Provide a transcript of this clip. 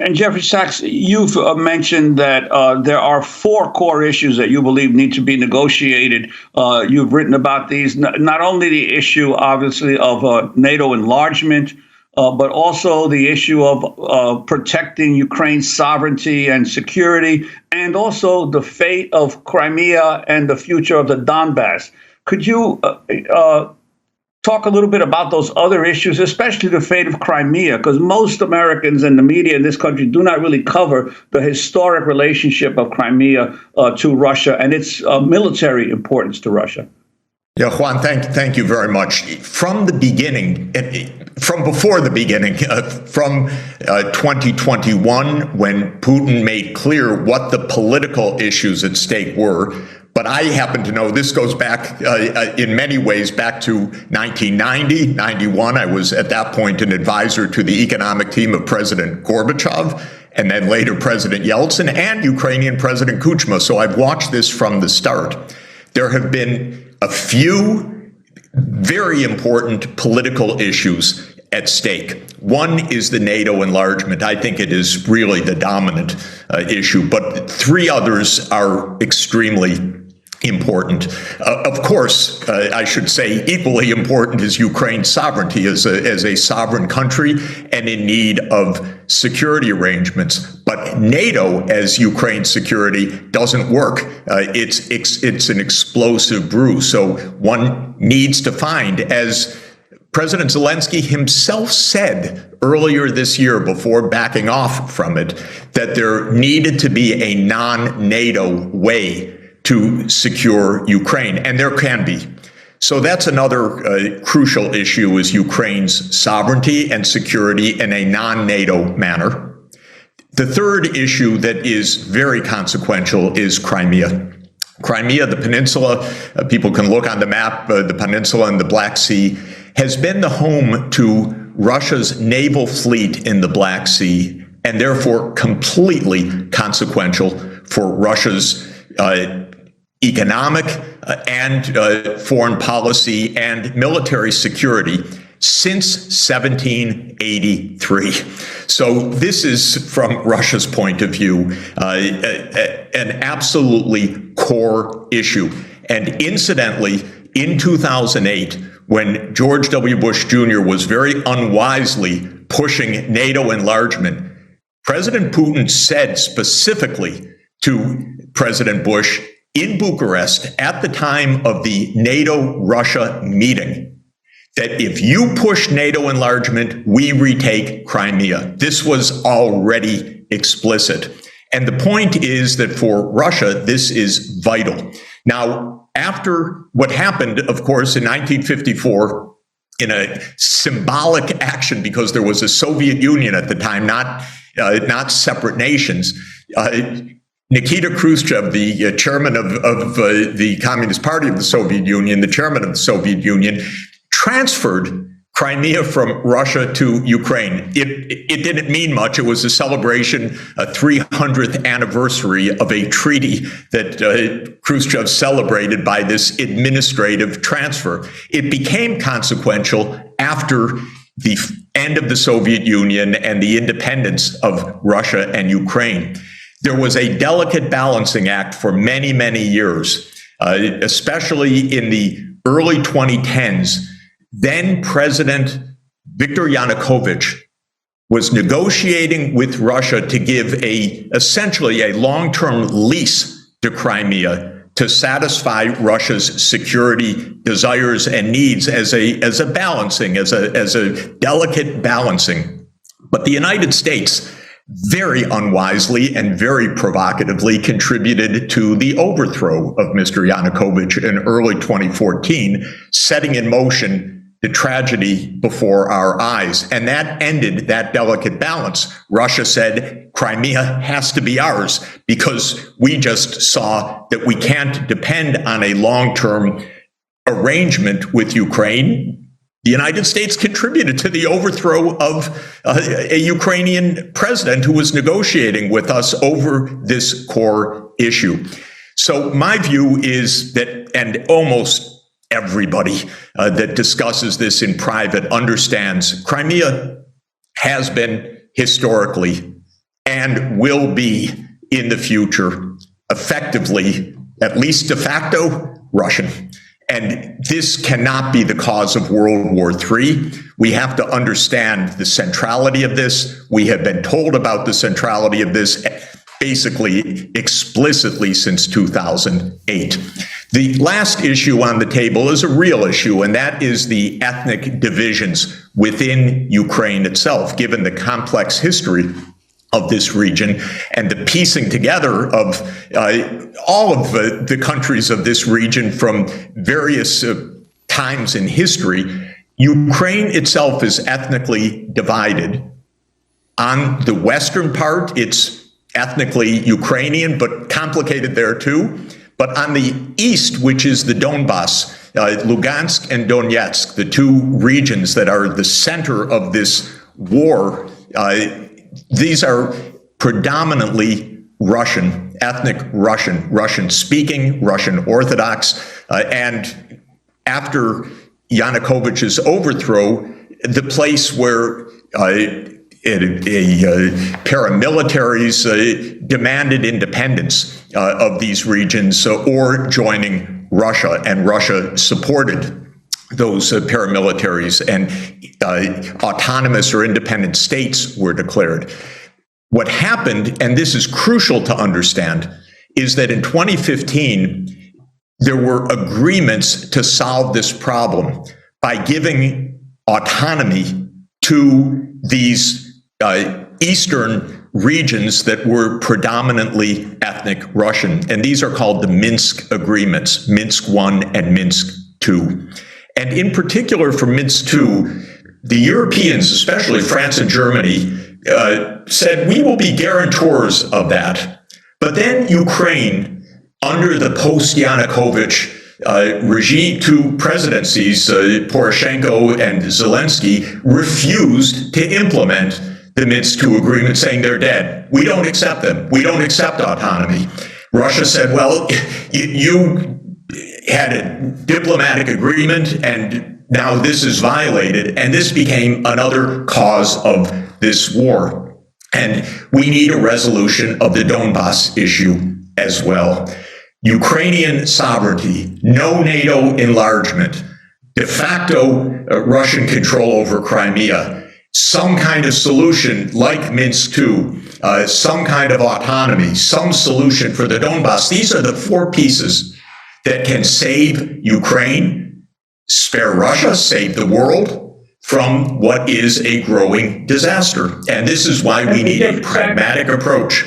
And Jeffrey Sachs, you've mentioned that there are four core issues that you believe need to be negotiated. You've written about these, not only the issue, obviously, of NATO enlargement, but also the issue of protecting Ukraine's sovereignty and security, and also the fate of Crimea and the future of the Donbass. Could you talk a little bit about those other issues, especially the fate of Crimea, because most Americans and the media in this country do not really cover the historic relationship of Crimea to Russia and its military importance to Russia? Yeah, Juan, thank you very much. From the beginning, from before the beginning, from 2021, when Putin made clear what the political issues at stake were, but I happen to know this goes back in many ways back to 1990, 91. I was at that point an advisor to the economic team of President Gorbachev, and then later President Yeltsin and Ukrainian President Kuchma. So I've watched this from the start. There have been a few very important political issues at stake. One is the NATO enlargement. I think it is really the dominant issue, but three others are extremely important. Of course, I should say equally important is Ukraine's sovereignty as a sovereign country and in need of security arrangements. But NATO as Ukraine's security doesn't work. It's an explosive brew. So one needs to find, as President Zelensky himself said earlier this year before backing off from it, that there needed to be a non-NATO way to secure Ukraine, and there can be. So that's another crucial issue, is Ukraine's sovereignty and security in a non-NATO manner. The third issue that is very consequential is Crimea. Crimea, the peninsula, people can look on the map, the peninsula and the Black Sea, has been the home to Russia's naval fleet in the Black Sea, and therefore completely consequential for Russia's economic and foreign policy and military security since 1783. So this is, from Russia's point of view, an absolutely core issue. And incidentally, in 2008, when George W. Bush Jr. was very unwisely pushing NATO enlargement, President Putin said specifically to President Bush in Bucharest at the time of the NATO-Russia meeting that if you push NATO enlargement, we retake Crimea. This was already explicit. And the point is that for Russia, this is vital. Now, after what happened, of course, in 1954, in a symbolic action, because there was a Soviet Union at the time, not separate nations, Nikita Khrushchev, the chairman of the Communist Party of the Soviet Union, the chairman of the Soviet Union, transferred Crimea from Russia to Ukraine. It didn't mean much. It was a celebration, a 300th anniversary of a treaty that Khrushchev celebrated by this administrative transfer. It became consequential after the end of the Soviet Union and the independence of Russia and Ukraine. There was a delicate balancing act for many, many years, especially in the early 2010s. Then President Viktor Yanukovych was negotiating with Russia to give essentially a long-term lease to Crimea to satisfy Russia's security desires and needs as a balancing, as a delicate balancing. But the United States very unwisely and very provocatively contributed to the overthrow of Mr. Yanukovych in early 2014, setting in motion the tragedy before our eyes. And that ended that delicate balance. Russia said Crimea has to be ours because we just saw that we can't depend on a long-term arrangement with Ukraine. The United States contributed to the overthrow of a Ukrainian president who was negotiating with us over this core issue. So my view is that, and almost everybody that discusses this in private understands, Crimea has been historically and will be in the future effectively, at least de facto, Russian. And this cannot be the cause of World War III. We have to understand the centrality of this. We have been told about the centrality of this basically explicitly since 2008. The last issue on the table is a real issue, and that is the ethnic divisions within Ukraine itself, given the complex history of this region and the piecing together of all of the countries of this region from various times in history. Ukraine itself is ethnically divided. On the western part, it's ethnically Ukrainian, but complicated there too. But on the east, which is the Donbass, Lugansk and Donetsk, the two regions that are the center of this war, these are predominantly Russian, ethnic Russian, Russian-speaking, Russian Orthodox. And after Yanukovych's overthrow, the place where paramilitaries demanded independence of these regions or joining Russia, and Russia supported those paramilitaries, and autonomous or independent states were declared. What happened, and this is crucial to understand, is that in 2015, there were agreements to solve this problem by giving autonomy to these eastern regions that were predominantly ethnic Russian. And these are called the Minsk agreements, Minsk I and Minsk II. And in particular for Minsk II, the Europeans, especially France and Germany, said, we will be guarantors of that. But then Ukraine, under the post-Yanukovych regime, two presidencies, Poroshenko and Zelensky, refused to implement the Minsk II agreement, saying they're dead. We don't accept them. We don't accept autonomy. Russia said, well, you had a diplomatic agreement, and now this is violated, and this became another cause of this war. And we need a resolution of the Donbass issue as well. Ukrainian sovereignty, no NATO enlargement, de facto Russian control over Crimea, some kind of solution like Minsk II, some kind of autonomy, some solution for the Donbass. These are the four pieces that can save Ukraine, spare Russia, save the world from what is a growing disaster. And this is why we need a pragmatic approach.